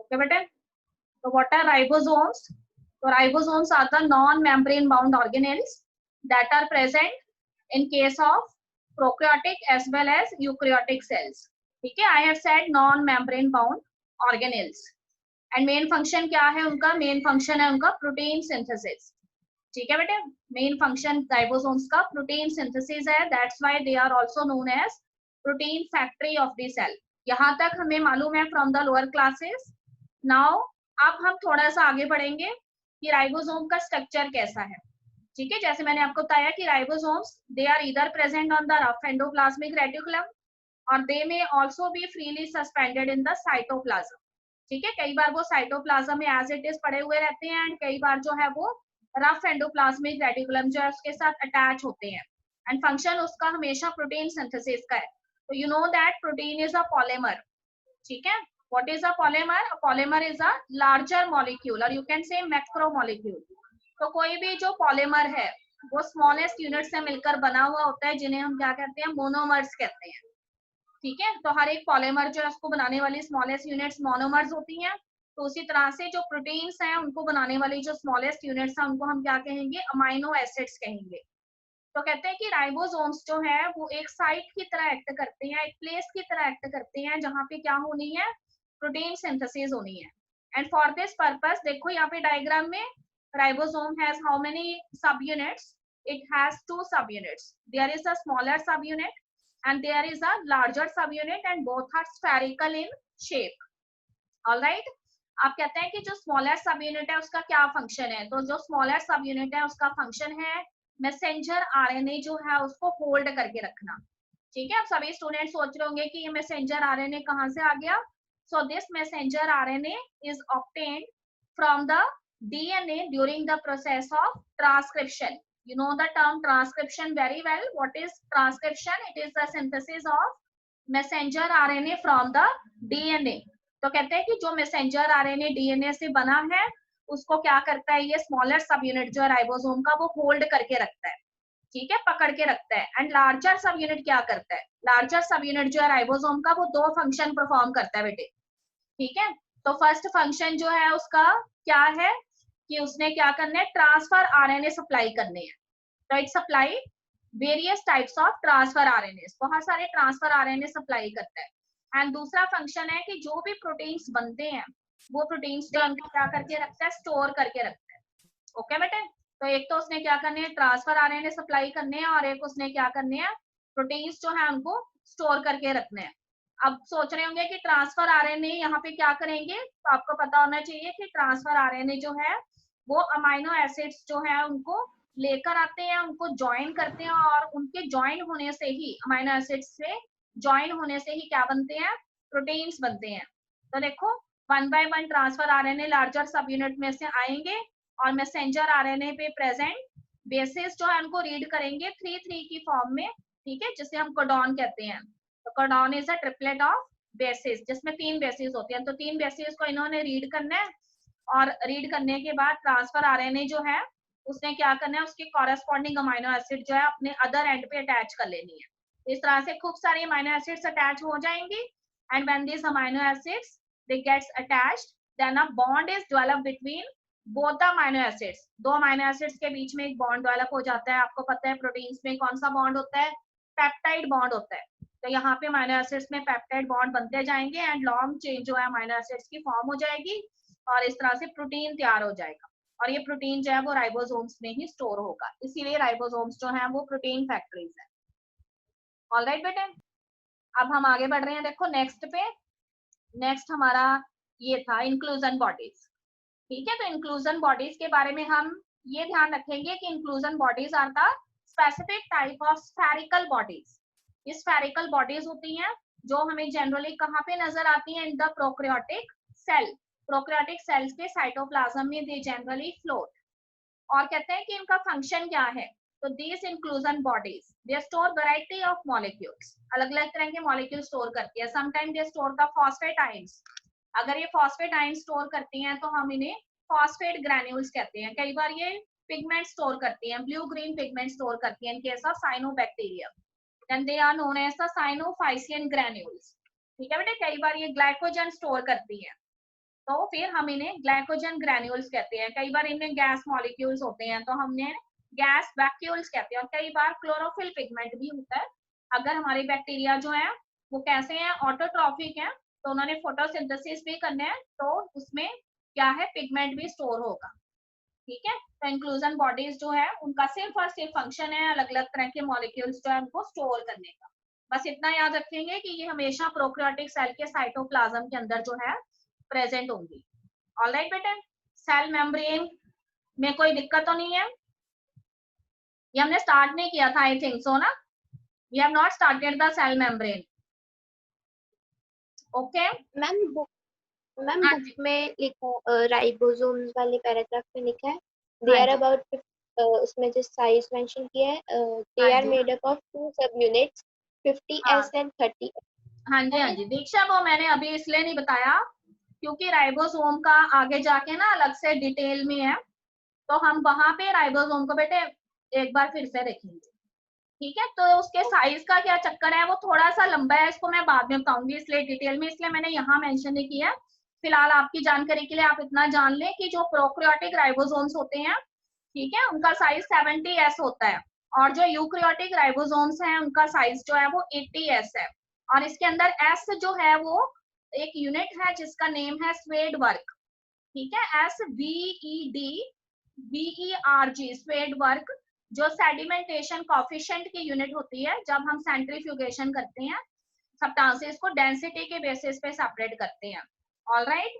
Okay बेटे, तो what are ribosomes? तो ribosomes are the non membrane bound organelles that are present in case of prokaryotic as well as eukaryotic cells. ठीक है, I have said non membrane bound organelles. And main function क्या है उनका? Main function है उनका protein synthesis. ठीक है बेटे, मेन फंक्शन राइबोसोम्स का प्रोटीन सिंथेसिस है. That's why they are also known as protein factory of the cell. यहाँ तक हमें मालूम है from the lower classes. Now अब हम थोड़ा सा आगे बढ़ेंगे कि राइबोसोम का स्ट्रक्चर कैसा है. ठीक है, जैसे मैंने आपको बताया कि ribosomes they are either present on the rough endoplasmic reticulum और they may also be freely suspended in the cytoplasm. ठीक है, कई बार वो साइटोप्लाज्म में एज इट इज पड़े हुए रहते हैं एंड कई बार जो है वो रफ एंडोप्लाज्मिक रेटिकुलम जो है उसके साथ अटैच होते हैं. एंड फंक्शन उसका हमेशा प्रोटीन सिंथेसिस का है. तो you know that protein is a polymer. ठीक है, what is a polymer? A polymer is a larger molecule और you can say macro molecule. तो कोई भी जो पॉलीमर है वो स्मॉलेस्ट यूनिट से मिलकर बना हुआ होता है जिन्हें हम क्या कहते हैं? मोनोमर्स कहते हैं. ठीक है, तो हर एक पॉलीमर जो है उसको बनाने वाली स्मॉलेस्ट यूनिट्स मोनोमर्स होती हैं. तो उसी तरह से जो प्रोटीन्स हैं उनको बनाने वाली जो स्मॉलेस्ट यूनिट्स हैं उनको हम क्या कहेंगे? अमाइनो एसिड्स कहेंगे. तो कहते हैं कि राइबोसोम्स जो है वो एक साइट की तरह एक्ट करते हैं, एक प्लेस की तरह एक्ट करते हैं जहाँ पे क्या होनी है? प्रोटीन सिंथेसिस होनी है. एंड फॉर दिस पर्पस देखो यहाँ पे डायग्राम में ribosome has how many subunits? It has two subunits. There is a smaller subunit and there is a larger subunit and both are spherical in shape. All right. आप कहते हैं कि जो smaller सब यूनिट है उसका क्या फंक्शन है? तो जो स्मॉलर सब यूनिट है उसका फंक्शन है मैसेंजर आरएनए जो है उसको होल्ड करके रखना. ठीक है, अब सभी स्टूडेंट सोच रहे होंगे कि ये मैसेंजर आरएनए कहाँ से आ गया. So this messenger RNA is obtained from the DNA during the process of transcription. You know the term transcription very well. What is transcription? It is the synthesis of messenger RNA from the DNA. तो कहते हैं कि जो messenger RNA DNA से बना है उसको क्या करता है? ये स्मॉलर सब यूनिट जो है राइबोसोम का वो होल्ड करके रखता है. ठीक है, पकड़ के रखता है. एंड लार्जर सब यूनिट क्या करता है? लार्जर सब यूनिट जो है राइबोसोम का वो दो फंक्शन परफॉर्म करता है बेटे. ठीक है, तो फर्स्ट फंक्शन जो है उसका क्या है कि उसने क्या करना है? ट्रांसफर आरएनए सप्लाई करने हैं. तो it supply various types of transfer RNA. बहुत सारे ट्रांसफर आरएनए सप्लाई करता है. एंड दूसरा फंक्शन है कि जो भी प्रोटीन्स बनते हैं वो प्रोटीन्स जो हमको क्या करके रखता है? स्टोर करके रखता है. ओके बेटे, तो एक तो उसने क्या करने हैं? ट्रांसफर आरएनए सप्लाई करने हैं और एक उसने क्या करने हैं? प्रोटीन्स जो है उनको स्टोर करके रखने हैं. अब सोच रहे होंगे कि ट्रांसफर आरएनए यहाँ पे क्या करेंगे? तो आपको पता होना चाहिए कि ट्रांसफर आरएनए जो है वो अमाइनो एसिड्स जो है उनको लेकर आते हैं, उनको ज्वाइन करते हैं और उनके ज्वाइन होने से ही अमाइनो एसिड्स से ज्वाइन होने से ही क्या बनते हैं? प्रोटीन्स बनते हैं. तो देखो one by one transfer RNA larger सब यूनिट में से आएंगे और मैसेंजर आरएनए पे प्रेजेंट बेसिस जो है उनको रीड करेंगे 3-3 की फॉर्म में. ठीक है, जिसे हम कोडॉन कहते हैं. तो codon is a triplet of basis जिसमें 3 बेसिस होते हैं. तो 3 बेसिस को इन्होंने रीड करना है और रीड करने के बाद ट्रांसफर आरएनए जो है उसने क्या करना है? उसके कॉरेस्पॉन्डिंग अमाइनो एसिड जो है अपने अदर एंड पे अटैच कर लेनी है. इस तरह से खूब सारी अमाइनो एसिड्स अटैच हो जाएंगी and when this amino acids they gets attached then a bond is develop between both the amino acids. दो अमाइनो एसिड्स के बीच में एक बॉन्ड डेवलप हो जाता है. आपको पता है प्रोटीन्स में कौन सा बॉन्ड होता है? पेप्टाइड बॉन्ड होता है. तो यहाँ पे अमाइनो एसिड्स में पेप्टाइड बॉन्ड बनते जाएंगे एंड लॉन्ग चेन जो है अमाइनो एसिड्स की फॉर्म हो जाएगी और इस तरह से प्रोटीन तैयार हो जाएगा. और ये प्रोटीन जो है वो राइबोसोम्स में ही स्टोर होगा. इसीलिए राइबोसोम्स जो है वो प्रोटीन फैक्ट्रीज है. ऑलराइट बेटे, अब हम आगे बढ़ रहे हैं. देखो नेक्स्ट पे, नेक्स्ट हमारा ये था इंक्लूजन बॉडीज. ठीक है, तो इंक्लूजन बॉडीज के बारे में हम ये ध्यान रखेंगे कि inclusion bodies are the specific type of spherical bodies. ये स्फेरिकल बॉडीज होती हैं जो हमें जनरली कहाँ पे नजर आती हैं? In the prokaryotic cell. Prokaryotic cells के साइटोप्लाज्म में दे जनरली फ्लोट. और कहते हैं कि इनका फंक्शन क्या है? तो these inclusion bodies they store variety of molecules. अलग अलग तरह के मॉलिक्यूल स्टोर करती है. sometimes they store the phosphate ions. अगर ये phosphate ions स्टोर करती हैं तो हम इन्हें phosphate granules कहते हैं. कई बार ये पिगमेंट स्टोर करती हैं, ब्लू ग्रीन पिगमेंट स्टोर करती हैं. इन case of cyanobacterium then they are known as the cyanophycean granules. ठीक है बेटे, कई बार ये ग्लाइकोजन स्टोर करती हैं. तो फिर हम इन्हें ग्लाइकोजन ग्रैन्यूल्स कहते हैं। कई बार इनमें गैस मॉलिक्यूल्स होते हैं तो हमने गैस वैक्यूल्स कहते हैं। और कई बार क्लोरोफिल पिगमेंट भी होता है। अगर हमारे बैक्टीरिया जो है वो कैसे हैं, ऑटोट्रॉफिक हैं, तो उन्होंने फोटोसिंथेसिस भी करना है, तो उसमें क्या है, पिगमेंट भी स्टोर होगा। ठीक है, तो इंक्लूजन बॉडीज जो है उनका सिर्फ और सिर्फ फंक्शन है अलग अलग तरह के मॉलिक्यूल्स जो है उनको स्टोर करने का। बस इतना याद रखेंगे कि ये हमेशा प्रोकैरियोटिक सेल के साइटोप्लाज्म के अंदर जो है प्रेजेंट होंगी। ऑलराइट बेटा, सेल मेम्ब्रेन में कोई दिक्कत तो नहीं है? ये हमने स्टार्ट नहीं किया था, आई थिंक सो ना, we have not started the cell membrane. Okay ma'am book में लिखा राइबोसोम्स वाले पैराग्राफ में लिखा है दे हाँ आर जी अबाउट, उसमें जो साइज मेंशन किया है दे हाँ R G made up of 2 सब यूनिट्स 50s हाँ एंड 30s। हाँ जी हाँ जी दीक्षा, वो मैंने अभी इसलिए नहीं बताया क्योंकि राइबोसोम का आगे जाके ना अलग से डिटेल में है, तो हम वहां पे राइबोसोम को बेटे एक बार फिर से देखेंगे। ठीक है, तो उसके साइज का क्या चक्कर है, वो थोड़ा सा लंबा है, इसको मैं बाद में बताऊंगी इसलिए डिटेल में, इसलिए मैंने यहाँ मेंशन नहीं किया। फिलहाल आपकी जानकारी के लिए आप इतना जान लें कि जो प्रोकैरियोटिक राइबोसोम्स होते हैं, ठीक है, उनका साइज 70s होता है, और जो यूकैरियोटिक राइबोसोम्स हैं उनका साइज जो है वो 80s है। और इसके अंदर एस जो है वो एक यूनिट है जिसका नेम है स्वेड वर्क। ठीक है, SVED स्वेड वर्क, जो सेडिमेंटेशन कॉफिशिएंट की यूनिट होती है जब हम सेंट्रीफ्यूगेशन करते हैं, सब्सटेंसेस को डेंसिटी के बेसिस पे सेपरेट करते हैं। Alright,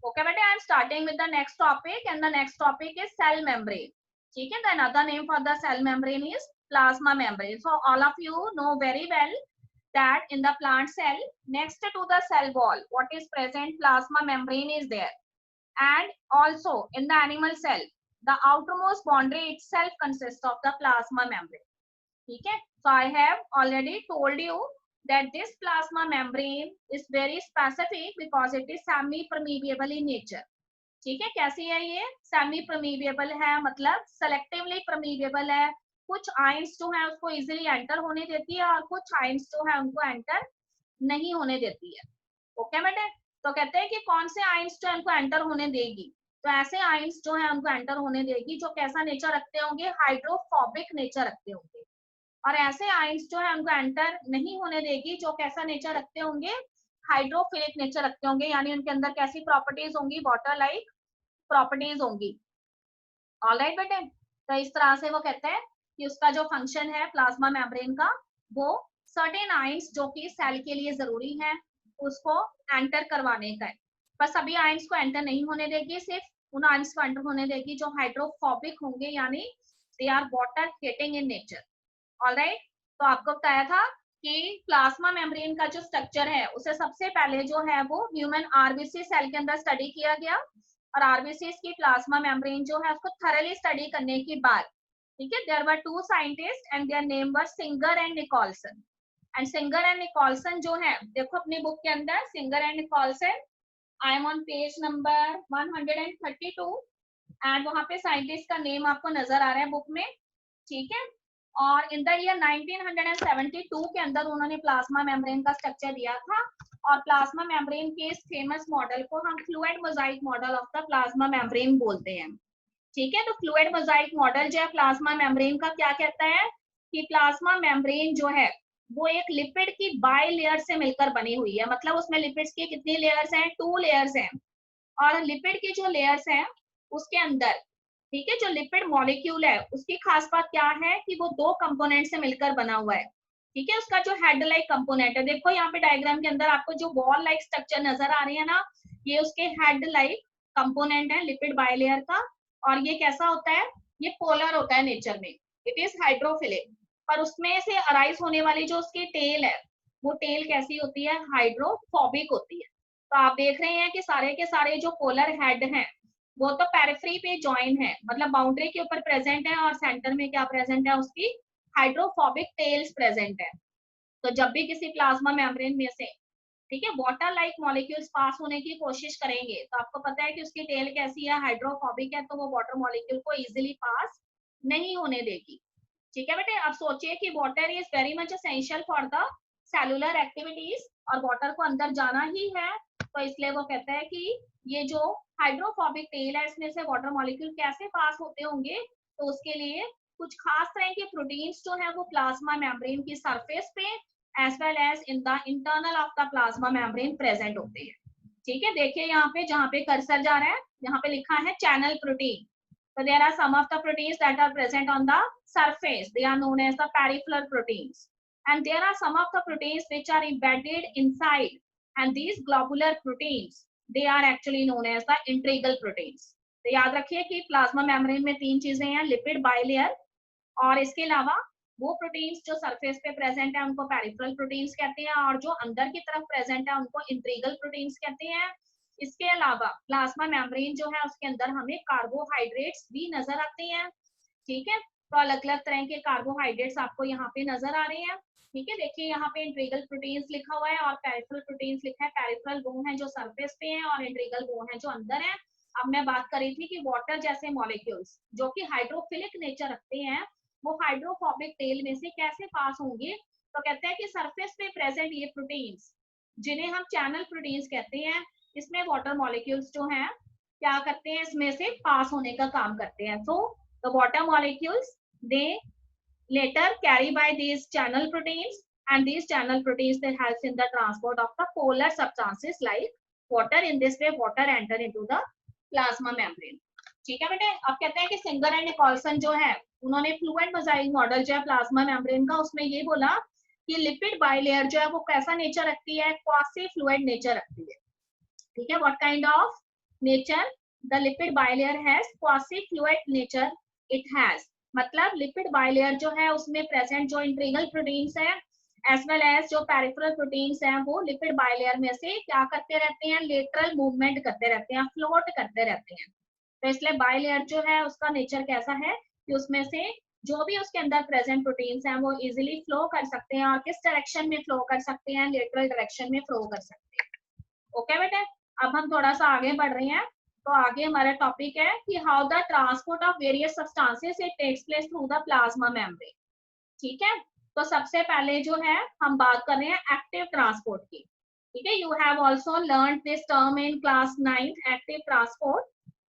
okay beta, I am starting with the next topic, and the next topic is cell membrane. ठीक है, the another name for the cell membrane is plasma membrane. So all of you know very well that in the plant cell, next to the cell wall, what is present, plasma membrane is there. And also in the animal cell, the outermost boundary itself consists of the plasma membrane. ठीक है, so I have already told you that this plasma membrane is very specific because it is semi permeable in nature. ठीक है, कैसी है ये, semi परमीवेबल है, मतलब selectively परमीवेबल है। कुछ आयंस जो है उसको इजीली एंटर होने देती है और कुछ आयंस जो है उनको एंटर नहीं होने देती है। ओके बेटे, तो कहते हैं कि कौन से आयंस जो है उनको एंटर होने देगी, तो ऐसे आयंस जो है उनको एंटर होने देगी जो कैसा नेचर रखते होंगे, हाइड्रोफोबिक नेचर रखते होंगे। और ऐसे आयंस जो है उनको एंटर नहीं होने देगी जो कैसा नेचर रखते होंगे, हाइड्रोफिलिक नेचर रखते होंगे, यानी उनके अंदर कैसी प्रॉपर्टीज होंगी, वाटर लाइक प्रॉपर्टीज होंगी। ऑलराइट बेटे, तो इस तरह से वो कहते हैं कि उसका जो फंक्शन है प्लाज्मा मेम्ब्रेन का, वो सर्टेन आयंस जो कि सेल के लिए जरूरी है उसको एंटर करवाने का है। पर सभी आयंस को एंटर नहीं होने देगी, सिर्फ उन आयंस को एंटर होने देगी जो हाइड्रोफोबिक होंगे, यानी they are water hating in nature. Alright, तो आपको बताया था कि प्लाज्मा मेम्ब्रेन का जो स्ट्रक्चर है उसे सबसे पहले जो है वो ह्यूमन आरबीसी सेल के अंदर स्टडी किया गया, और आरबीसी की प्लाज्मा मेम्ब्रेन जो है उसको थॉरली स्टडी करने के बाद, ठीक है, there were two scientist and their name were Singer and Nicolson. And Singer and Nicolson जो है, देखो अपनी बुक के अंदर Singer and Nicolson, I am on page number 132, and वहां पे साइंटिस्ट का नेम आपको नजर आ रहा है बुक में। ठीक है, और इन द ईयर 1972 के अंदर उन्होंने प्लाज्मा मेम्ब्रेन का स्ट्रक्चर दिया था, और प्लाज्मा मेम्ब्रेन के इस फेमस मॉडल को हम fluid Mosaic model of the plasma membrane बोलते हैं। ठीक है, तो फ्लूइड मोजाइक मॉडल जो है प्लाज्मा मेम्ब्रेन का क्या कहता है कि प्लाज्मा मेम्ब्रेन जो है वो एक लिपिड की बाई लेयर से मिलकर बनी हुई है, मतलब उसमें लिपिड्स की कितनी लेयर्स हैं, 2 लेयर्स हैं। और लिपिड की जो लेयर्स हैं उसके अंदर, ठीक है, जो लिपिड मॉलिक्यूल है उसकी खास बात क्या है कि वो 2 कंपोनेंट से मिलकर बना हुआ है। ठीक है, उसका जो हेड लाइक कंपोनेंट है, देखो यहाँ पे डायग्राम के अंदर आपको जो बॉल लाइक स्ट्रक्चर नजर आ रही है ना, ये उसके हेड लाइक कंपोनेंट है लिपिड बायलेयर का। और ये कैसा होता है, ये पोलर होता है नेचर में, इट इज हाइड्रोफिलिक। पर उसमें से अराइज होने वाली जो उसकी टेल है, वो टेल कैसी होती है, हाइड्रोफोबिक होती है। तो आप देख रहे हैं कि सारे के सारे जो पोलर हेड हैं वो तो पेरिफेरी पे ज्वाइन है, मतलब बाउंड्री के ऊपर प्रेजेंट है, और सेंटर में क्या प्रेजेंट है, उसकी हाइड्रोफोबिक टेल्स प्रेजेंट है। तो जब भी किसी प्लाज्मा मेम्ब्रेन में से, ठीक है, वाटर लाइक मॉलिक्यूल्स पास होने की कोशिश करेंगे, तो आपको पता है कि उसकी टेल कैसी है, हाइड्रोफोबिक है, तो वो वाटर मॉलिक्यूल को इजीली पास नहीं होने देगी। ठीक है बेटे, अब सोचिए कि water is very much essential for the cellular activities, और वाटर को अंदर जाना ही है तो इसलिए वो कहता है कि ये जो हाइड्रोफोबिक टेल है इसमें से वाटर मॉलिक्यूल कैसे पास होते होंगे, तो उसके लिए कुछ खास तरह के प्रोटीन्स जो है वो प्लाज्मा मेम्ब्रेन की सरफेस पे as well as in the internal of the plasma membrane present होते हैं। ठीक है, देखिए यहाँ पे जहाँ पे कर्सर जा रहा है यहाँ पे लिखा है channel protein. So there are some of the proteins that are present on the surface. They are known as the peripheral proteins. And there are some of the proteins which are embedded inside. And these globular proteins, they are actually known as the integral proteins. तो याद रखिए कि plasma membrane में तीन चीजें हैं, lipid bilayer, और इसके अलावा वो प्रोटीन्स जो सरफेस पे प्रेजेंट है उनको पेरिफेरल प्रोटीन्स कहते हैं, और जो अंदर की तरफ प्रेजेंट है उनको इंटीग्रल प्रोटीन्स कहते हैं। इसके अलावा प्लाज्मा मेम्ब्रेन जो है उसके अंदर हमें कार्बोहाइड्रेट्स भी नजर आते हैं। ठीक है, तो अलग अलग तरह के कार्बोहाइड्रेट्स आपको यहाँ पे नजर आ रहे हैं। ठीक है, देखिए यहाँ पे इंटीग्रल प्रोटीन्स लिखा हुआ है और पेरिफेरल प्रोटीन्स लिखा है। पेरिफेरल वो हैं जो सरफेस पे हैं और इंटीग्रल वो हैं जो अंदर है। अब मैं बात कर रही थी कि वाटर जैसे मॉलिक्यूल्स जो कि हाइड्रोफिलिक नेचर रखते हैं वो हाइड्रोफोबिक टेल में से कैसे पास होंगे, तो कहते हैं कि सरफेस पे प्रेजेंट ये प्रोटीन्स जिन्हें हम चैनल प्रोटीन्स कहते हैं, इसमें वाटर मॉलिक्यूल्स जो हैं क्या करते हैं, इसमें से पास होने का काम करते हैं। तो the water molecules they later carry by these channel proteins, and these channel proteins they helps in the transport of the polar substances like water. In this way water enter into the plasma membrane. ठीक है बेटे, अब कहते हैं कि singer and Nicolson जो है उन्होंने फ्लूइड मोजाइक मॉडल जो है प्लाज्मा मेम्ब्रेन का, उसमें ये बोला कि लिपिड बाइलेयर जो है वो कैसा नेचर रखती है, क्वासी फ्लूइड नेचर रखती है। ठीक है, what kind of nature the lipid bilayer has, quasi fluid nature it has. मतलब लिपिड बाइलेयर जो है उसमें प्रेजेंट जो इंटीग्रल प्रोटीन्स है एज वेल एज जो पेरिफेरल प्रोटीन्स हैं वो लिपिड बाइलेयर में से क्या करते रहते हैं, लेटरल मूवमेंट करते रहते हैं, फ्लोट करते रहते हैं। तो इसलिए बाइलेयर जो है उसका नेचर कैसा है कि उसमें से जो भी उसके अंदर प्रेजेंट प्रोटीन्स हैं वो इजीली फ्लो कर सकते हैं, और किस डायरेक्शन में फ्लो कर सकते हैं, लेटरल डायरेक्शन में फ्लो कर सकते हैं। ओके बेटे, अब हम थोड़ा सा आगे बढ़ रहे हैं। तो आगे हमारा टॉपिक है कि how the transport of various substances it takes place through the plasma membrane. ठीक है, तो सबसे पहले जो है हम बात कर रहे हैं एक्टिव ट्रांसपोर्ट की। ठीक है, you have also learned this term in class 9th, active transport.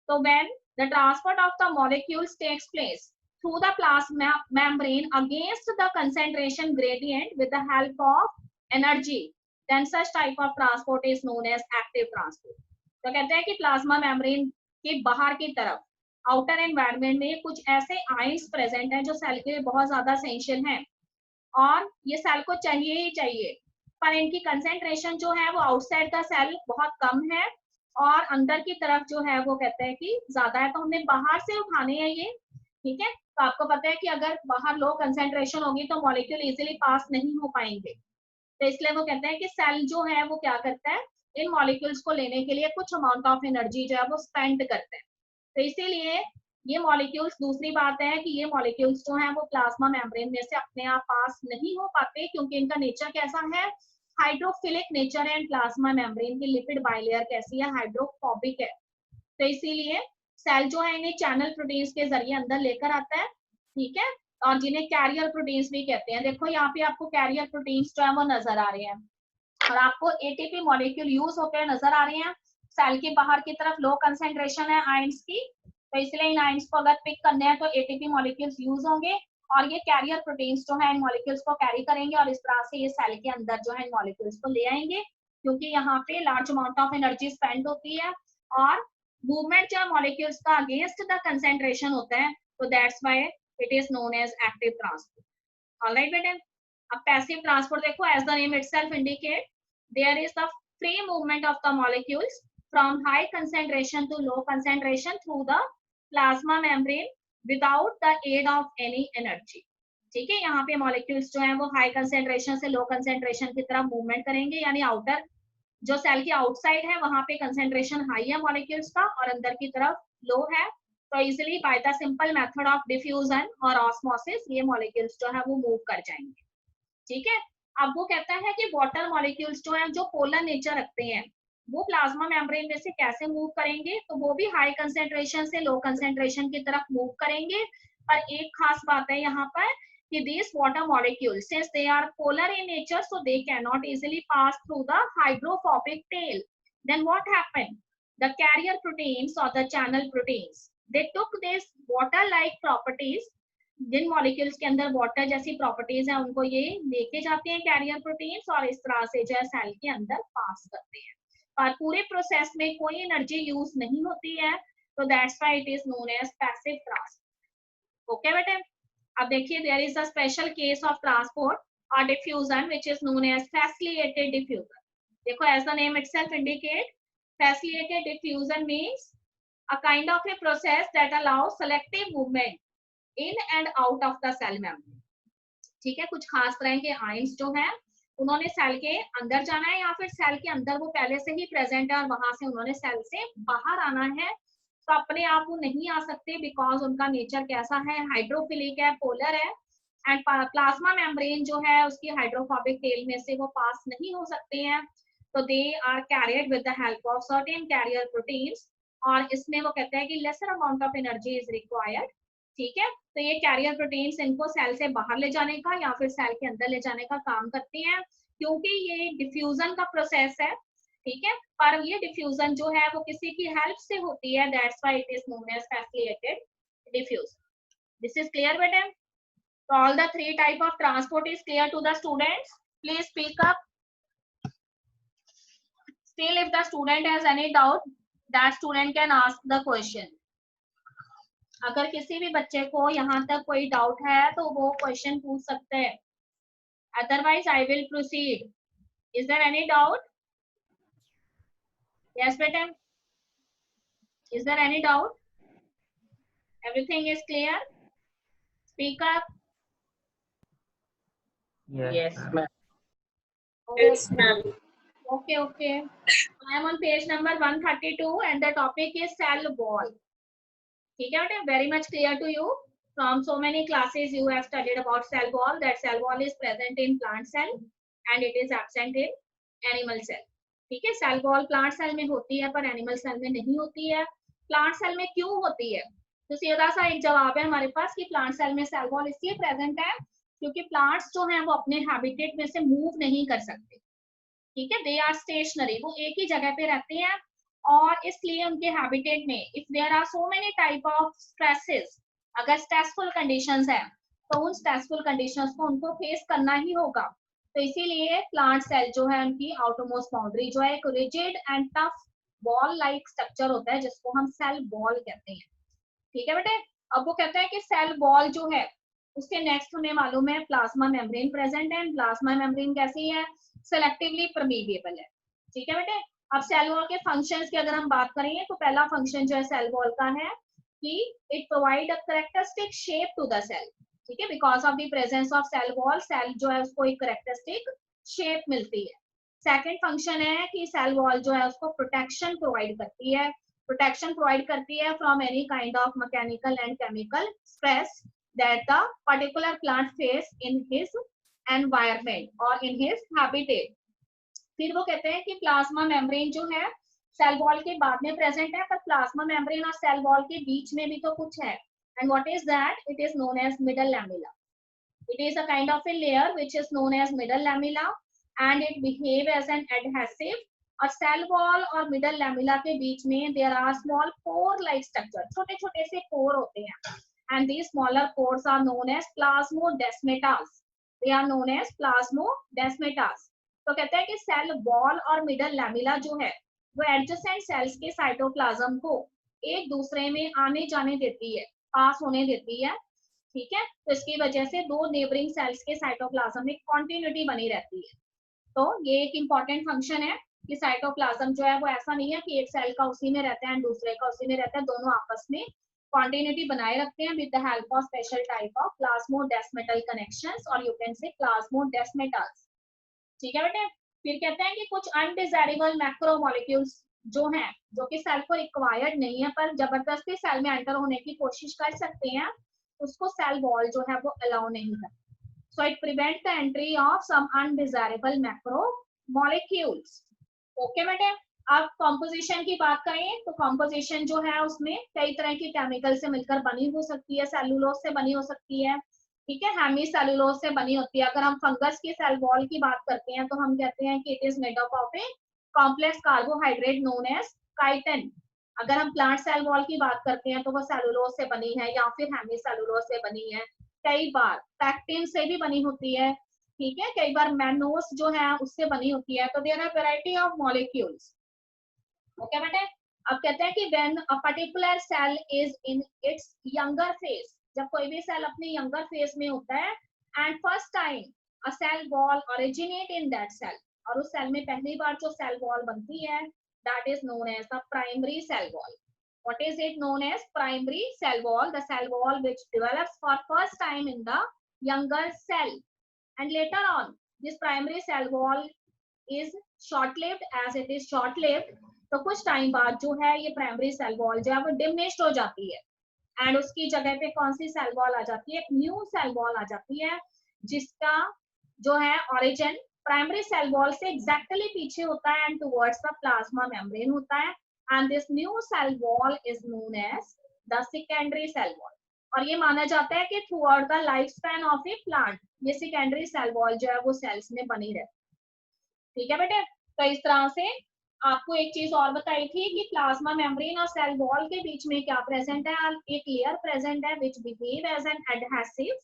तो when the transport of the molecules takes place through the plasma membrane against the concentration gradient with the help of energy, then such type of transport is known as active transport. तो कहते हैं कि plasma membrane के बाहर की तरफ outer environment में कुछ ऐसे आयंस प्रेजेंट हैं जो सेल के लिए बहुत ज्यादा एसेंशियल हैं और ये सेल को चाहिए ही चाहिए, पर इनकी कंसेंट्रेशन जो है वो आउटसाइड का सेल बहुत कम है और अंदर की तरफ जो है वो कहते हैं कि ज्यादा है, तो हमने बाहर से उठाने हैं ये। ठीक है, तो आपको पता है कि अगर बाहर लो कंसेंट्रेशन होगी तो मॉलिक्यूल इजीली पास नहीं हो पाएंगे, तो इसलिए वो कहते हैं कि सेल जो है वो क्या करता है, इन मॉलिक्यूल्स को लेने के लिए कुछ अमाउंट ऑफ एनर्जी जो है वो स्पेंड करते हैं। तो इसीलिए ये मॉलिक्यूल्स, दूसरी बात है कि ये मॉलिक्यूल्स जो हैं वो प्लाज्मा मेम्ब्रेन में से अपने आप पास नहीं हो पाते क्योंकि इनका नेचर कैसा है, हाइड्रोफिलिक नेचर है। प्लाज्मा मेम्ब्रेन की लिपिड बाइलेयर कैसी है, हाइड्रोफोबिक है। तो इसीलिए सेल जो है इन्हें चैनल प्रोटीन्स के जरिए अंदर लेकर आता है। ठीक है, और जिन्हें कैरियर प्रोटीन्स भी कहते हैं। देखो यहाँ पे आपको कैरियर प्रोटीन्स जो है वो नजर आ रहे हैं और आपको एटीपी मॉलिक्यूल यूज होकर नजर आ रहे हैं। सेल के बाहर की तरफ लो कंसेंट्रेशन है आयंस की, तो इसलिए इन आयंस को अगर पिक करने हैं तो एटीपी मॉलिक्यूल्स यूज होंगे और ये कैरियर प्रोटीन्स जो है इन मॉलिक्यूल्स को कैरी करेंगे और इस तरह से ये सेल के अंदर जो है इन मॉलिक्यूल्स को ले आएंगे, क्योंकि यहाँ पे large amount of energy spend होती है और मूवमेंट जो मॉलिक्यूल्स का अगेंस्ट द कंसेंट्रेशन होता है, तो that's why it is known as active transport. Alright बेटे, अब पैसिव ट्रांसपोर्ट देखो, as the name itself indicate there is the free movement of the molecules from high concentration to low concentration through the plasma membrane without the aid of any energy. ठीक है, यहाँ पे molecules जो है वो high concentration से low concentration की तरफ मूवमेंट करेंगे, यानी आउटर जो सेल की आउटसाइड है वहां पे कंसेंट्रेशन हाई है मॉलिक्यूल्स का और अंदर की तरफ लो है, तो easily by the simple method of diffusion और ऑस्मोसिस ये मॉलिक्यूल्स जो है वो मूव कर जाएंगे। ठीक है, अब वो कहता है कि वाटर मॉलिक्यूल्स जो है जो पोलर नेचर रखते हैं वो प्लाज्मा मेम्ब्रेन में से कैसे मूव करेंगे, तो वो भी हाई कंसेंट्रेशन से लो कंसेंट्रेशन की तरफ मूव करेंगे। पर एक खास बात है यहाँ पर कि these water molecules, since they are polar in nature, so they cannot easily pass through the hydrophobic tail. Then what happened? The carrier proteins or the channel proteins, they took this water like properties, जिन molecules के अंदर water जैसी properties है उनको ये लेके जाते हैं कैरियर प्रोटीन्स और इस तरह से जो है सेल के अंदर पास करते हैं, पर पूरे प्रोसेस में कोई एनर्जी यूज नहीं होती है, तो that's why it is known as passive transport. Okay बेटे, अब देखिए there is a special case of transport और diffusion which is known as facilitated diffusion. देखो as the name itself indicate, facilitated diffusion means a kind of a process that allows selective movement in and out of the cell membrane। ठीक है, कुछ खास तरह के ions जो है उन्होंने सेल के अंदर जाना है या फिर सेल के अंदर वो पहले से ही प्रेजेंट है और वहां से उन्होंने सेल से बाहर आना है, तो अपने आप वो नहीं आ सकते बिकॉज उनका नेचर कैसा है, हाइड्रोफिलिक है, पोलर है, एंड प्लाज्मा मेम्ब्रेन जो है उसकी हाइड्रोफोबिक टेल में से वो पास नहीं हो सकते हैं, तो they are carried with the help of certain carrier proteins, और इसमें वो कहते हैं कि lesser amount of energy is required. ठीक है, तो ये कैरियर प्रोटीन्स इनको सेल से बाहर ले जाने का या फिर सेल के अंदर ले जाने का काम करती हैं, क्योंकि ये डिफ्यूजन का प्रोसेस है। ठीक है, पर ये डिफ्यूजन जो है वो किसी की हेल्प से होती है, that's why it is known as facilitated diffusion. This is clear बेटा? So all the three type of transport is clear to the students. Please speak up. Still, if the student has any doubt, that student can ask the question. अगर किसी भी बच्चे को यहाँ तक कोई doubt है तो वो क्वेश्चन पूछ सकते हैं, otherwise I will proceed. Is there any doubt? Yes बेटा, is there any doubt? Everything is clear? Speak up. Yes, ma'am. Yes, ma'am. Okay, okay. I am on page number 132 and the topic is cell wall. ठीक है बेटा, very much clear to you. From so many classes you have studied about cell wall, that cell wall is present in plant cell and it is absent in animal cell. ठीक है, cell wall plant cell में होती है पर animal cell में नहीं होती है। प्लांट सेल में क्यों होती है? तो सीधा सा एक जवाब है हमारे पास कि प्लांट सेल में सेल वॉल इसलिए प्रेजेंट है क्योंकि प्लांट्स जो हैं वो अपने हैबिटेट में से मूव नहीं कर सकते। ठीक है, दे आर स्टेशनरी, वो एक ही जगह पे रहते हैं और इसलिए उनके हैबिटेट में if there are so many type of stresses, अगर स्ट्रेसफुल कंडीशंस है तो उन स्ट्रेसफुल कंडीशंस को उनको फेस करना ही होगा। तो इसीलिए प्लांट सेल जो है उनकी आउटरमोस्ट बाउंड्री जो है एक rigid and tough ball like structure होता है जिसको हम सेल बॉल कहते हैं। ठीक है बेटे, अब वो कहते हैं कि सेल बॉल जो है उसके नेक्स्ट हमें मालूम है प्लाज्मा मेम्ब्रेन प्रेजेंट है। प्लाज्मा मेम्ब्रेन कैसी है? सेलेक्टिवली परमीएबल है। ठीक है बेटे, अब सेल वॉल के फंक्शंस की अगर हम बात करें तो पहला फंक्शन जो है सेल वॉल का है कि it provide a characteristic shape to the cell. ठीक है, because of the presence of cell wall cell जो है उसको एक कैरेक्टरिस्टिक शेप मिलती है। सेकंड फंक्शन है कि सेल वॉल जो है उसको प्रोटेक्शन प्रोवाइड करती है, प्रोटेक्शन प्रोवाइड करती है from any kind of mechanical and chemical stress that the particular plant face in his environment और इन हिज हैबिटेट। फिर वो कहते हैं कि प्लाज्मा मेम्ब्रेन जो है सेल वॉल के बाद में प्रेजेंट है, पर प्लाज्मा मेम्ब्रेन और सेल वॉल के बीच में भी तो कुछ है, and what is that? It is known as middle lamella. It is a kind of a layer which is known as middle lamella and it behave as an adhesive। और cell wall और middle lamella के बीच में there are small pore like structure, छोटे छोटे से pore होते हैं, and these smaller pores are known as plasmodesmatas। They are known as plasmodesmatas। तो कहते हैं कि सेल वॉल और मिडल लैमिला जो है वो एडजेसेंट सेल्स के साइटोप्लाज्म को एक दूसरे में आने जाने देती है, पास होने देती है। ठीक है, तो इसकी वजह से दो नेबरिंग सेल्स के साइटोप्लाज्म में कॉन्टिन्यूटी बनी रहती है। तो ये एक इंपॉर्टेंट फंक्शन है कि साइटोप्लाज्म जो है वो ऐसा नहीं है कि एक सेल का उसी में रहता है एंड दूसरे का उसी में रहता है, दोनों आपस में कॉन्टिन्यूटी बनाए रखते हैं with the help of special type of plasmodesmatal connections और यू कैन से प्लाज्मोडेस्मेटास। ठीक है बेटे, फिर कहते हैं कि कुछ अनडिजायरेबल मैक्रोमोलेक्यूल्स जो हैं जो कि सेल को रिक्वायर्ड नहीं है पर जबरदस्ती सेल में एंटर होने की कोशिश कर सकते हैं, उसको सेल वॉल जो है वो अलाउ नहीं करता। So it prevent the entry of some undesirable macromolecules. Okay बेटे, अब कॉम्पोजिशन की बात करें तो कॉम्पोजिशन जो है उसमें कई तरह की केमिकल से मिलकर बनी हो सकती है, सेलुलोज से बनी हो सकती है। ठीक है, हेमी सेलुलोज से बनी होती है। अगर हम फंगस की सेल वॉल की बात करते हैं तो हम कहते हैं कि it is made up of a complex carbohydrate known as chitin. अगर हम प्लांट सेल वॉल की बात करते हैं तो वो सेलुलोज से बनी है या फिर हेमी सेलुलोज से बनी है, कई बार पैक्टिन से भी बनी होती है, ठीक है, कई बार मैनोस जो है उससे बनी होती है। तो there are variety of molecules. Okay बेटे, अब कहते हैं कि when a particular cell is in its younger phase, जब कोई भी सेल अपने यंगर फेज में होता है, and first time a cell wall originate in that cell, और उस सेल में पहली बार जो सेल वॉल बनती है, that is known as the primary cell wall. What is it known as? Primary cell wall, the cell wall which develops for first time in the younger cell, and later on this primary cell wall is short lived. As it is short lived, तो कुछ time बाद जो है ये primary cell wall जो है वो diminished हो जाती है, एंड उसकी जगह पे कौन सी सेल वॉल आ जाती है? एक न्यू सेल वॉल आ जाती है, जिसका जो है ओरिजिन प्राइमरी सेल वॉल से एग्जैक्टली पीछे होता है and towards the plasma membrane होता है, and this new cell wall is known as the secondary cell wall. और ये माना जाता है कि throughout the life span of a plant ये सेकेंडरी सेल वॉल जो है वो सेल्स में बनी रहती है, ठीक है बेटे। तो इस तरह से आपको एक चीज और बताई थी कि प्लाज्मा मेम्ब्रेन और सेल वॉल के बीच में क्या प्रेजेंट है? एक लेयर प्रेजेंट है which behave as an adhesive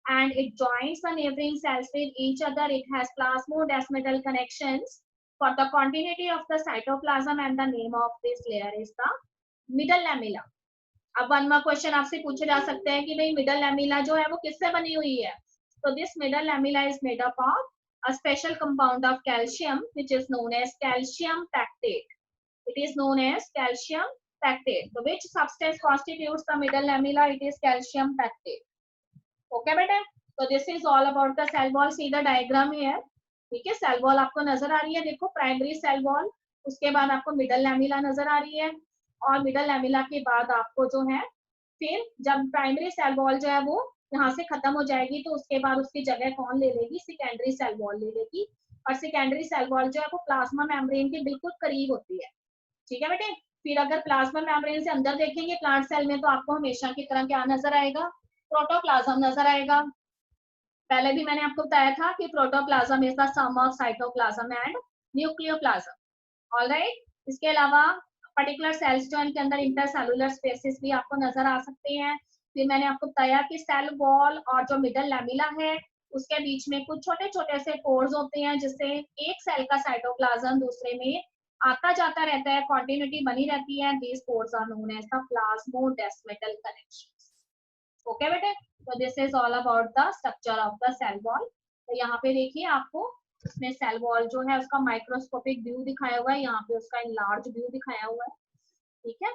and it joins the neighboring cells with each other. It has plasmodesmatal connections for the continuity of the cytoplasm, and the name of this layer is the middle lamella. अब one mark question आपसे पूछे जा सकते हैं कि भाई middle lamella जो है वो किससे बनी हुई है? तो this middle lamella is made up of a special compound of calcium which is known as calcium pactate. It is known as calcium pactate. So which substance constitutes the middle lamella? It is calcium pactate. Okay बेटे, तो this is all about the cell wall. See the diagram here, ठीक है, cell wall आपको नजर आ रही है, देखो primary cell wall, उसके बाद आपको मिडल लैमिला नजर आ रही है, और मिडल लैमिला के बाद आपको जो है फिर जब प्राइमरी सेल वॉल जो है वो यहाँ से खत्म हो जाएगी तो उसके बाद उसकी जगह कौन ले लेगी? सेकेंडरी सेल वॉल ले लेगी, और सेकेंडरी सेल वॉल जो है वो प्लाज्मा मेम्ब्रेन के बिल्कुल करीब होती है, ठीक है बेटे। फिर अगर प्लाज्मा मेम्ब्रेन से अंदर देखेंगे प्लांट सेल में तो आपको हमेशा की तरह क्या नजर आएगा? प्रोटोप्लाज्म नजर आएगा। पहले भी मैंने आपको बताया था कि protoplasm is the sum of cytoplasm and nucleoplasm, alright. इसके अलावा पर्टिकुलर सेल्स जो इनके अंदर इंटरसेलुलर स्पेसेस भी आपको नजर आ सकते हैं। फिर मैंने आपको बताया कि सेल वॉल और जो मिडल लैमिला है उसके बीच में कुछ छोटे छोटे से पोर्स होते हैं, जिससे एक सेल का साइटोप्लाज्म दूसरे में आता जाता रहता है, कॉन्टिन्यूटी बनी रहती है। These pores are known as the plasmodesmatal connections. Okay बेटे, तो this is all about the structure of the cell wall. तो यहाँ पे देखिए आपको इसमें सेल वॉल जो है उसका माइक्रोस्कोपिक व्यू दिखाया हुआ है, यहाँ पे उसका लार्ज व्यू दिखाया हुआ है, ठीक है।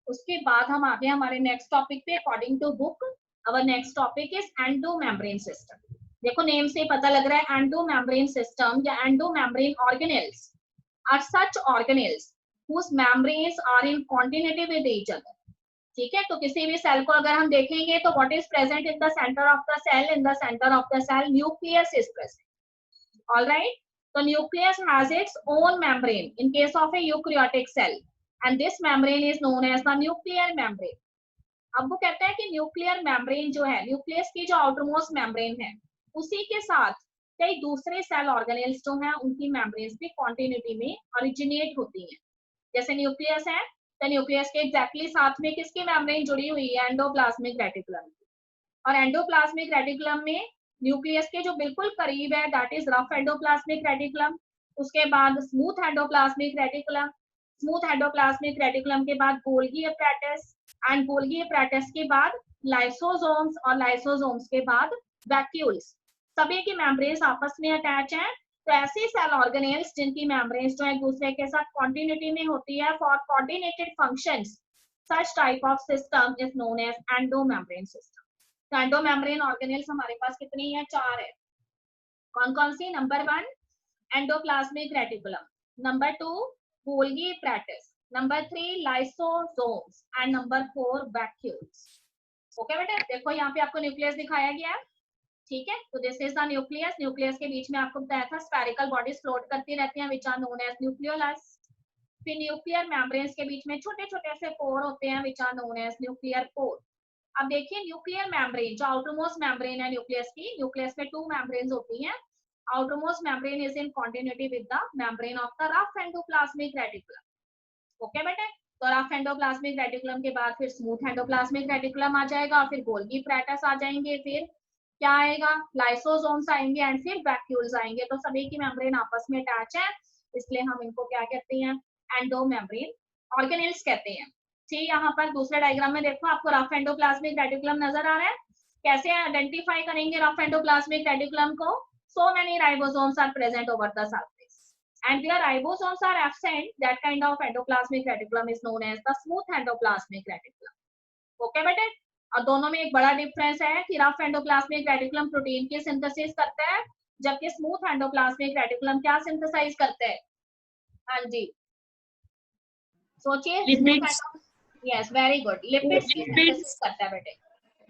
उसके बाद हम आगे हमारे नेक्स्ट टॉपिक पे, according to book our next topic is endo membrane system. देखो नेम से पता लग रहा है एंडो मेम्ब्रेन सिस्टम या endo membrane organelles are such organelles whose membranes are in continuity with each other, ठीक है। तो किसी भी सेल को अगर हम देखेंगे तो what is present in the centre of the cell? In the centre of the cell nucleus is present, alright. तो nucleus has its own membrane in case of a eukaryotic cell, and this membrane is known as the nuclear membrane. अब वो कहते हैं कि nuclear membrane जो है, nucleus की जो आउटरमोस्ट मेम्ब्रेन है, उसी के साथ कई दूसरे सेल ऑर्गेनेल्स जो हैं उनकी मेम्ब्रेन्स भी कॉन्टिन्यूटी में ओरिजिनेट होती हैं। जैसे न्यूक्लियस है तो न्यूक्लियस के एग्जैक्टली साथ में किसकी मेम्ब्रेन जुड़ी हुई है? Endoplasmic reticulum. और एंडोप्लाज्मिक रेटिकुलम में न्यूक्लियस के जो बिल्कुल करीब है that is rough endoplasmic reticulum, उसके बाद smooth endoplasmic reticulum, smooth endoplasmic reticulum के बाद Golgi apparatus, and Golgi apparatus के बाद लाइसोसोम्स, और लाइसोसोम्स के बाद वैक्यूल्स। सभी की मेम्ब्रेन्स आपस में अटैच हैं। तो ऐसे सेल ऑर्गेनेल्स जिनकी मेम्ब्रेन्स जो एक दूसरे के साथ कॉन्टिन्यूटी में होती है for coordinated functions, such type of system is known as endomembrane system. तो एंडोमेम्ब्रेन ऑर्गेनेल्स हमारे पास कितनी है? 4 है। कौन कौन सी? Number 1 endoplasmic reticulum, number 2 Golgi apparatus, number 3 lysosomes, and number 4 vacuoles. Okay बेटे, देखो यहाँ पे आपको न्यूक्लियस दिखाया गया है, ठीक है। तो this is the nucleus. Nucleus के बीच में आपको बताया था स्फेरिकल बॉडीज फ्लोट करती रहती हैं, which are known as nucleolus. फिर न्यूक्लियर मेम्ब्रेन्स के बीच में छोटे छोटे से पोर होते हैं, which are known as nuclear pore. अब देखिए न्यूक्लियर मेम्ब्रेन जो आउटरमोस्ट मेम्ब्रेन है न्यूक्लियस की, न्यूक्लियस में 2 मेम्ब्रेन्स होती हैं, outermost membrane is in continuity with the membrane of the rough endoplasmic reticulum. Okay बेटे, तो रफ एंडोप्लाज्मिक रेटिकुलम के बाद फिर स्मूथ एंडोप्लाज्मिक रेटिकुलम आ जाएगा, फिर गोल्गी एपैरेटस आ जाएंगे, फिर क्या आएगा, लाइसोसोम्स आएंगे एंड फिर वैक्यूल्स आएंगे। तो सभी की मेम्ब्रेन आपस में अटैच है, इसलिए हम इनको क्या कहते हैं, एंडो मेम्ब्रेन ऑर्गेनेल्स कहते हैं। ठीक, यहाँ पर दूसरे डायग्राम में देखो आपको रफ एंडोप्लाज्मिक रेटिकुलम नजर आ रहा है। कैसे आइडेंटिफाई करेंगे रफ एंडोप्लाज्मिक रेटिकुलम को? So many ribosomes are present over the surface, and where ribosomes are absent, that kind of endoplasmic reticulum is known as the smooth endoplasmic reticulum. Okay बेटे, और दोनों में एक बड़ा डिफरेंस है कि रफ एंडोप्लाज्मिक रेटिकुलम प्रोटीन की synthesis करता है, जबकि स्मूथ एंडोप्लाज्मिक रेटिकुलम क्या सिंथेसाइज करता है? हाँ जी, सोचिए। यस, वेरी गुड, लिपिड्स की सिंथेसिस करता है बेटे।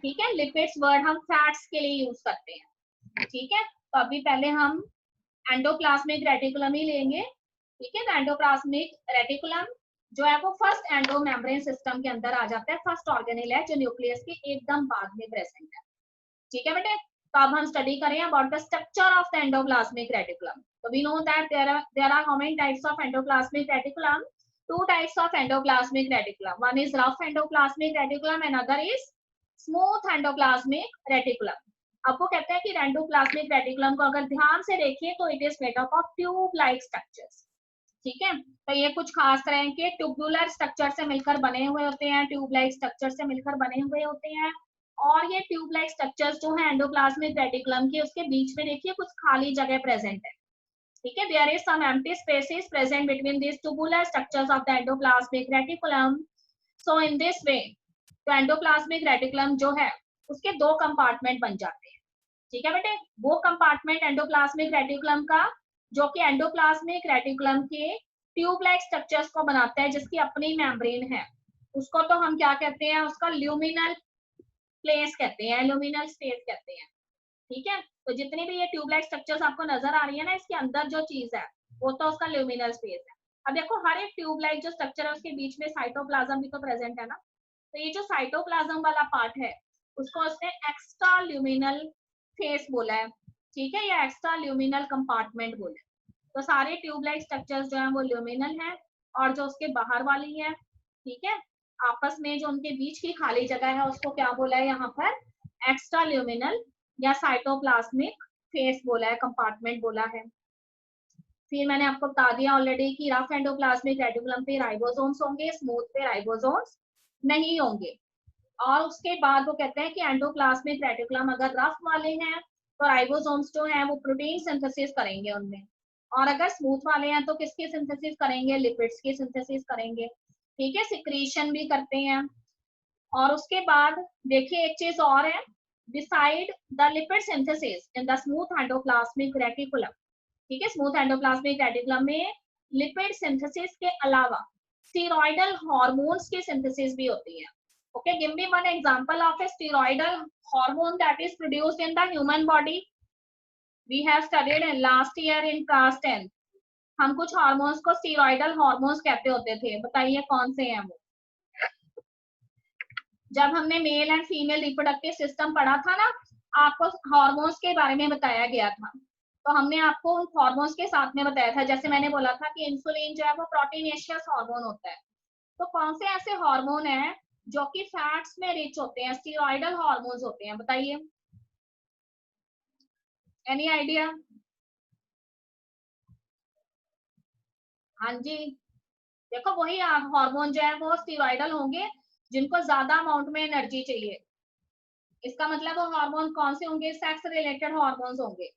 ठीक है, लिपिड्स वर्ड हम फैट्स के लिए यूज करते हैं। ठीक है, तो अभी पहले हम एंडोप्लाज्मिक रेटिकुलम ही लेंगे। ठीक है, तो एंडोप्लाज्मिक रेटिकुलम जो है वो फर्स्ट एंडो मेम्ब्रेन सिस्टम के अंदर आ जाता है, फर्स्ट ऑर्गेनेल है जो न्यूक्लियस के एकदम बाद में प्रेजेंट है। ठीक है बेटे, तो अब हम स्टडी करें about the structure of the endoplasmic reticulum. तो we know that there are how many types of endoplasmic reticulum? Two types of endoplasmic reticulum. One is rough endoplasmic reticulum and other is smooth endoplasmic reticulum. आपको कहते हैं कि endoplasmic reticulum को अगर ध्यान से देखिए तो it is made up of tube like structures. ठीक है, तो ये कुछ खास तरह के ट्यूबुलर स्ट्रक्चर से मिलकर बने हुए होते हैं, ट्यूब लाइक स्ट्रक्चर से मिलकर बने हुए होते हैं। और ये ट्यूब लाइक स्ट्रक्चर्स जो है एंडोप्लाज्मिक रेटिकुलम के, उसके बीच में देखिए कुछ खाली जगह प्रेजेंट है। ठीक है, there is some empty spaces present between these tubular structures of the endoplasmic reticulum. So in this way, तो एंडोप्लाज्मिक रेटिकुलम जो है उसके दो कंपार्टमेंट बन जाते हैं। ठीक है बेटे, वो कंपार्टमेंट एंडोप्लाज्मिक रेटिकुलम का जो कि एंडोप्लाज्मिक रेटिकुलम के ट्यूब लाइक स्ट्रक्चर्स को बनाता है, जिसकी अपनी मेम्ब्रेन है, उसको तो हम क्या कहते हैं, उसका ल्यूमिनल प्लेस कहते हैं, ल्यूमिनल स्पेस कहते हैं। ठीक है, तो जितनी भी ये ट्यूबलाइक स्ट्रक्चर्स आपको नजर आ रही है ना, इसके अंदर जो चीज है वो तो उसका ल्यूमिनल स्पेस है। अब देखो हर एक ट्यूबलाइक जो स्ट्रक्चर है उसके बीच में साइटोप्लाज्म भी तो प्रेजेंट है ना, तो ये जो साइटोप्लाज्म वाला पार्ट है उसको उसने एक्स्ट्रा ल्यूमिनल फेस बोला है। ठीक है, या एक्स्ट्रा ल्यूमिनल कंपार्टमेंट बोला है। तो सारे ट्यूबलाइक स्ट्रक्चर्स जो है वो ल्यूमिनल है, और जो उसके बाहर वाली है, ठीक है, आपस में जो उनके बीच की खाली जगह है उसको क्या बोला है यहाँ पर, एक्स्ट्रा ल्यूमिनल या साइटोप्लाज्मिक फेस बोला है, कंपार्टमेंट बोला है। फिर मैंने आपको बता दिया ऑलरेडी कि रफ एंडोप्लाज्मिक रेटिकुलम पे राइबोसोम्स होंगे, स्मूथ पे राइबोसोम्स नहीं होंगे। और उसके बाद वो कहते हैं कि एंडोप्लाज्मिक रेटिकुलम अगर रफ वाले हैं तो राइबोसोम्स जो हैं वो प्रोटीन सिंथेसिस करेंगे उनमें, और अगर स्मूथ वाले हैं तो किसकी सिंथेसिस करेंगे, लिपिड्स की सिंथेसिस करेंगे। ठीक है, सिक्रीशन भी करते हैं। और उसके बाद देखिए एक चीज और है, beside the lipid synthesis in the smooth endoplasmic reticulum. ठीक है, स्मूथ एंडोप्लाज्मिक रेटिकुलम में लिपिड सिंथेसिस के अलावा स्टेरॉइडल हार्मोन्स की सिंथेसिस भी होती है। Okay, give me one example of a steroidal hormone that is produced in the human body. We have studied in last year in class 10। हम कुछ hormones को स्टेरॉइडल हार्मोन्स कहते होते थे, बताइए कौन से हैं वो? जब हमने male and female reproductive system पढ़ा था ना, आपको हार्मोन्स के बारे में बताया गया था। तो हमने आपको उन हार्मोन्स के साथ में बताया था, जैसे मैंने बोला था कि इंसुलिन जो है वो प्रोटीनेशियस हार्मोन होता है। तो कौन से ऐसे हार्मोन हैं जो कि फैट्स में रिच होते हैं, स्टेरॉइडल हार्मोन्स होते हैं, बताइए, एनी आइडिया? हाँ जी, देखो वही हार्मोन जो है वो स्टेरॉइडल होंगे जिनको ज्यादा अमाउंट में एनर्जी चाहिए। इसका मतलब वो हार्मोन कौन से होंगे, सेक्स रिलेटेड हार्मोन्स होंगे।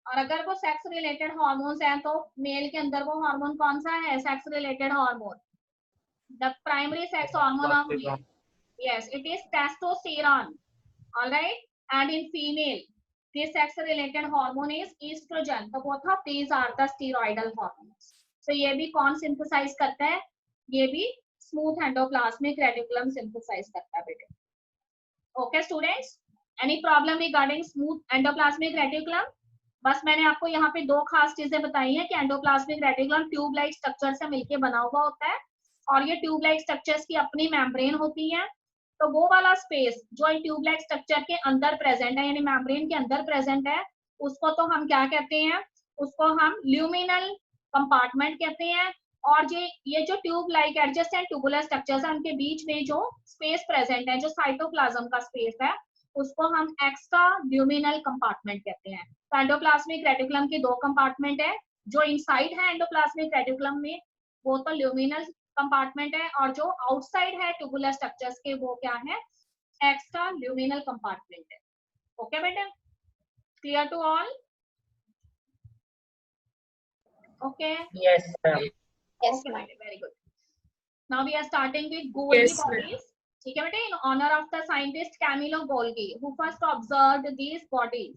और अगर वो सेक्स रिलेटेड हार्मोन्स हैं तो मेल के अंदर वो हार्मोन कौन सा है, sex related hormone, the primary sex hormone of male, yes it is testosterone, alright, and in female this sex related hormone is estrogen. So both of these are the steroidal hormones. So ये भी कौन synthesise करता है, ये भी smooth endoplasmic reticulum synthesise करता है बेटे। Okay students, any problem regarding smooth endoplasmic reticulum? बस मैंने आपको यहाँ पे दो खास चीजें बताई हैं कि endoplasmic reticulum tube like structure से मिलकर बना हुआ होता है, और ये ट्यूब लाइक स्ट्रक्चर्स की अपनी मेम्ब्रेन होती है। तो वो वाला स्पेस जो ट्यूब लाइक स्ट्रक्चर के अंदर प्रेजेंट है, यानी मेम्ब्रेन के अंदर प्रेजेंट है, उसको तो हम क्या कहते हैं, उसको हम ल्यूमिनल कंपार्टमेंट कहते हैं। और ये जो tube like adjacent tubular structures है उनके बीच में जो स्पेस प्रेजेंट है, जो साइटोप्लाज्म का स्पेस है, उसको हम एक्स्ट्रा ल्यूमिनल कंपार्टमेंट कहते हैं। तो एंडोप्लाज्मिक रेटिकुलम के दो कंपार्टमेंट है, जो इनसाइड है एंडोप्लाज्मिक रेटिकुलम में वो तो ल्यूमिनल कंपार्टमेंट है, और जो आउटसाइड है ट्यूबुलर स्ट्रक्चर्स के वो क्या है, एक्स्ट्रा ल्यूमिनल कंपार्टमेंट है। ओके बेटा, clear to all? Okay, Yes, ma'am. Yes, okay ma'am. बेटा, very good. Now we are starting with Golgi Yes, ma'am. Bodies. ठीक है बेटा, in honour of the scientist Camillo Golgi who first observed these bodies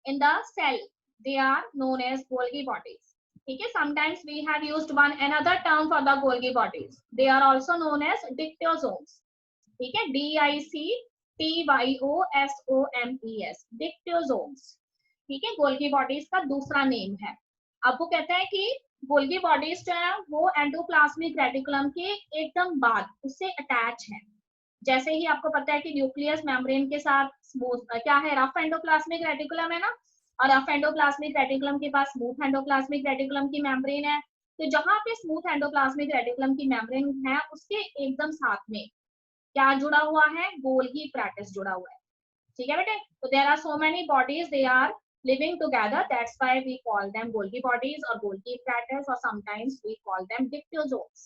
in the cell, they are known as Golgi bodies. ठीक है, sometimes we have used one another term for the Golgi bodies, they are also known as dictyosomes. ठीक है, DICTYOSOMES, dictyosomes। ठीक है, Golgi bodies का दूसरा name है। अब वो कहते हैं कि गोल्गी बॉडीज जो है वो एंडोप्लाज्मिक रेटिकुलम के एकदम बाद उससे अटैच है। जैसे ही आपको पता है कि न्यूक्लियस मेम्ब्रेन के साथ स्मूथ क्या है, रफ एंडोप्लाज्मिक रेटिकुलम है ना, और रफ एंडोप्लाज्मिक रेटिकुलम के पास स्मूथ एंडोप्लाज्मिक रेटिकुलम की मेम्ब्रेन है। तो जहां पे स्मूथ एंडोप्लाज्मिक रेटिकुलम की मेम्ब्रेन है उसके एकदम साथ में क्या जुड़ा हुआ है, गोल्गी एपैरेटस जुड़ा हुआ है। ठीक है बेटे, तो there are so many bodies, they are living together, that's why we call them Golgi bodies or Golgi apparatus, or sometimes we call them dictyosomes.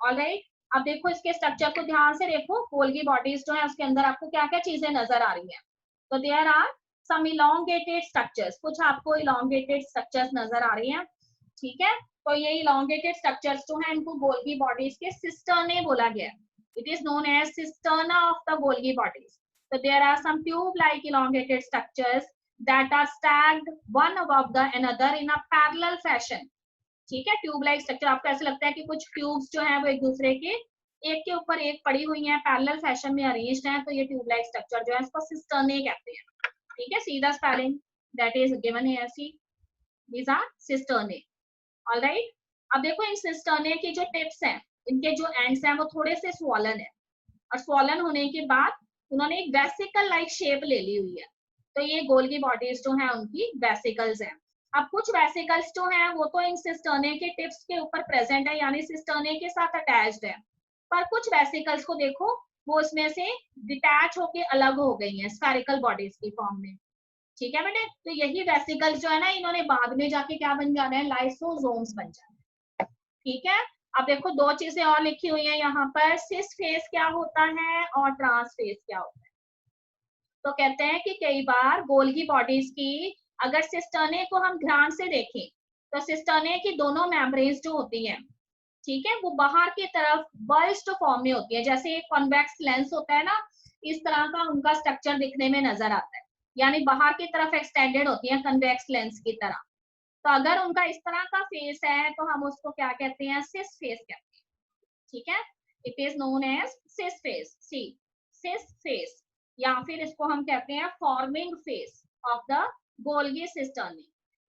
All right, अब देखो इसके स्ट्रक्चर को ध्यान से देखो, गोल्गी बॉडीज जो है उसके अंदर आपको क्या क्या चीजें नजर आ रही हैं। तो there are some elongated structures, कुछ आपको इलोंगेटेड स्ट्रक्चर्स नजर आ रही हैं। ठीक है, तो ये इलोंगेटेड स्ट्रक्चर्स जो है इनको गोल्गी बॉडीज के सिस्टर्ने बोला गया है। It is known as cisterna of the Golgi bodies. So there are some tube-like elongated structures that are stacked one above the another in a parallel fashion. ठीक है, tube like structure, आपको ऐसा लगता है कि कुछ ट्यूब्स जो हैं वो एक दूसरे के एक ऊपर एक पड़ी हुई हैं, पैरेलल फैशन में अरेंज्ड हैं, तो ये ट्यूब लाइक स्ट्रक्चर जो है इसको सिस्टर्ने कहते हैं। ठीक है, see the spelling that is given here, see these are cisternae. Alright, अब देखो इन सिस्टर्ने की जो टिप्स हैं, इनके जो एंड्स हैं वो थोड़े से स्वॉलन है, और स्वॉलन होने के बाद उन्होंने एक वेसिकल लाइक शेप ले ली हुई है। तो ये गोल्गी बॉडीज जो है उनकी वेसिकल्स हैं। अब कुछ वेसिकल्स जो हैं वो तो इन सिस्टर्ने के टिप्स के ऊपर प्रेजेंट है, यानी सिस्टर्ने के साथ अटैच्ड है, पर कुछ वेसिकल्स को देखो वो इसमें से डिटैच होके अलग हो गई हैं स्फेरिकल बॉडीज की फॉर्म में। ठीक है बेटे, तो यही वेसिकल्स जो है ना इन्होंने बाद में जाके क्या बन जाना है, लाइसोसोम्स बन जाना है। ठीक है, अब देखो दो चीजें और लिखी हुई है यहाँ पर, सिस फेस क्या होता है और ट्रांस फेस क्या होता है। तो कहते हैं कि कई बार गोल्गी बॉडीज की अगर सिस्टर्ने को हम ध्यान से देखें तो सिस्टर्ने की दोनों मेम्ब्रेन्स जो होती हैं, ठीक है, वो बाहर की तरफ बल्ज्ड फॉर्म में होती है, जैसे एक कॉन्वेक्स लेंस होता है ना, इस तरह का उनका स्ट्रक्चर दिखने में नजर आता है, यानी बाहर की तरफ एक्सटेंडेड होती है कन्वेक्स लेंस की तरह। तो अगर उनका इस तरह का फेस है तो हम उसको क्या कहते हैं, सिस फेस कहते हैं। ठीक है, it is known as cis face, see cis face, या फिर इसको हम कहते हैं forming face of the Golgi cisternae.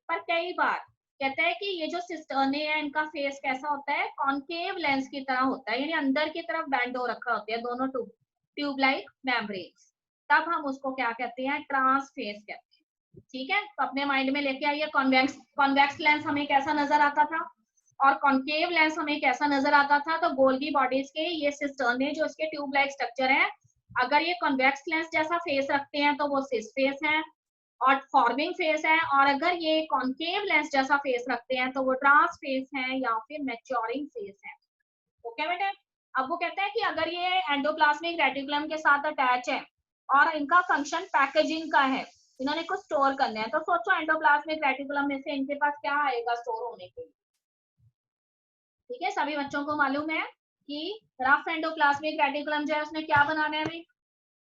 पर कई बार कहते हैं कि ये जो सिस्टर्ने है इनका फेस कैसा होता है, कॉन्केव लेंस की तरह होता है, यानी अंदर की तरफ बेंड हो रखा होता है दोनों ट्यूब लाइक मेम्ब्रेन्स, तब हम उसको क्या कहते हैं, ट्रांस फेस कहते हैं। ठीक है, तो अपने माइंड में लेके आइए, कॉन्वेक्स लेंस हमें कैसा नजर आता था और कॉन्केव लेंस हमें कैसा नजर आता था। तो गोल्गी बॉडीज के ये सिस्टर्ने जो इसके ट्यूब लाइक स्ट्रक्चर है, अगर ये कॉन्वेक्स लेंस जैसा फेस रखते हैं तो वो सिस फेस है और फॉर्मिंग फेस है, और अगर ये कॉन्केव लेंस जैसा फेस रखते हैं तो वो ट्रांस फेस है या फिर मैच्योरिंग फेस है। ओके बेटे, अब वो कहते हैं कि अगर ये एंडोप्लाज्मिक रेटिकुलम के साथ अटैच है और इनका फंक्शन पैकेजिंग का है, इन्होंने कुछ स्टोर करना है, तो सोचो एंडोप्लाज्मिक रेटिकुलम में से इनके पास क्या आएगा स्टोर होने के लिए। ठीक है, सभी बच्चों को मालूम है कि रफ एंडोप्लाज्मिक रेटिकुलम जो है उसने क्या बनाना है भाई,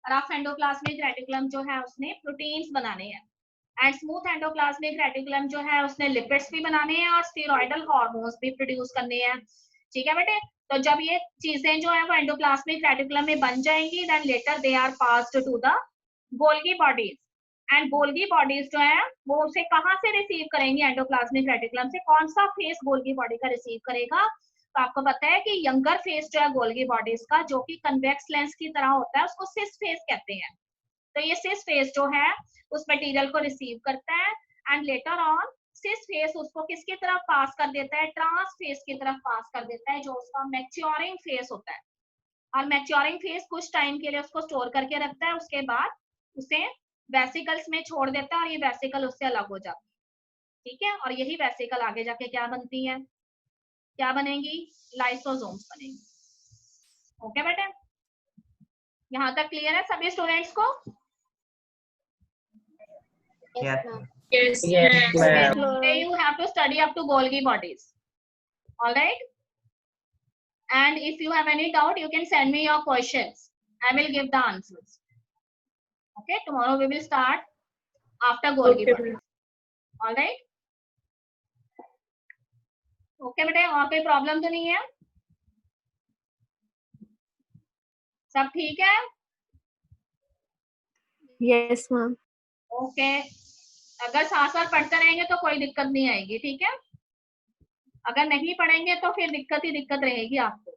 रफ एंडोप्लाज्मिक रेटिकुलम जो है उसने प्रोटीन्स बनाने हैं, एंड स्मूथ एंडोप्लाज्मिक रेटिकुलम जो है उसने लिपिड्स भी बनाने हैं और स्टेरॉइडल हार्मोन्स भी प्रोड्यूस करने हैं। ठीक है बेटे, तो जब ये चीजें जो है वो एंडोप्लाज्मिक रेटिकुलम में बन जाएंगी, then later they are passed to the Golgi bodies, and Golgi bodies जो है वो उसे कहाँ से रिसीव करेंगे, एंडोप्लाज्मिक रेटिकुलम से। कौन सा फेस गोल्गी बॉडी का रिसीव करेगा, तो आपको पता है कि यंगर फेस जो है गोल्गी बॉडीज का, जो कि कन्वेक्स लेंस की तरह होता है, उसको सिस फेस कहते हैं। तो ये सिस फेस जो है उस मटेरियल को रिसीव करता है and later on cis face उसको किसकी तरफ पास कर देता है, ट्रांस फेस की तरफ पास कर देता है, जो उसका मैच्योरिंग फेस होता है। और मैच्योरिंग फेस कुछ टाइम के लिए उसको स्टोर करके रखता है, उसके बाद उसे वेसिकल्स में छोड़ देता है और ये वेसिकल उससे अलग हो जाती है, ठीक है। और यही वेसिकल आगे जाके क्या बनती है, क्या बनेगी, लाइसोसोम्स बनेंगी। ओके बेटे, यहाँ तक क्लियर है सभी स्टूडेंट्स को? Yes, ma'am. Yes, Yes, ma'am. ma'am. Today you have to study up to Golgi bodies. All right. And if you have any doubt, you can send me your questions. I will give the answers. Okay. Tomorrow we will start after Golgi Okay, bodies. ma'am. All right. Okay बेटे, और कोई problem तो नहीं है? सब ठीक है? Yes, ma'am. Okay, अगर साथ साथ पढ़ते रहेंगे तो कोई दिक्कत नहीं आएगी, ठीक है। अगर नहीं पढ़ेंगे तो फिर दिक्कत ही दिक्कत रहेगी आपको।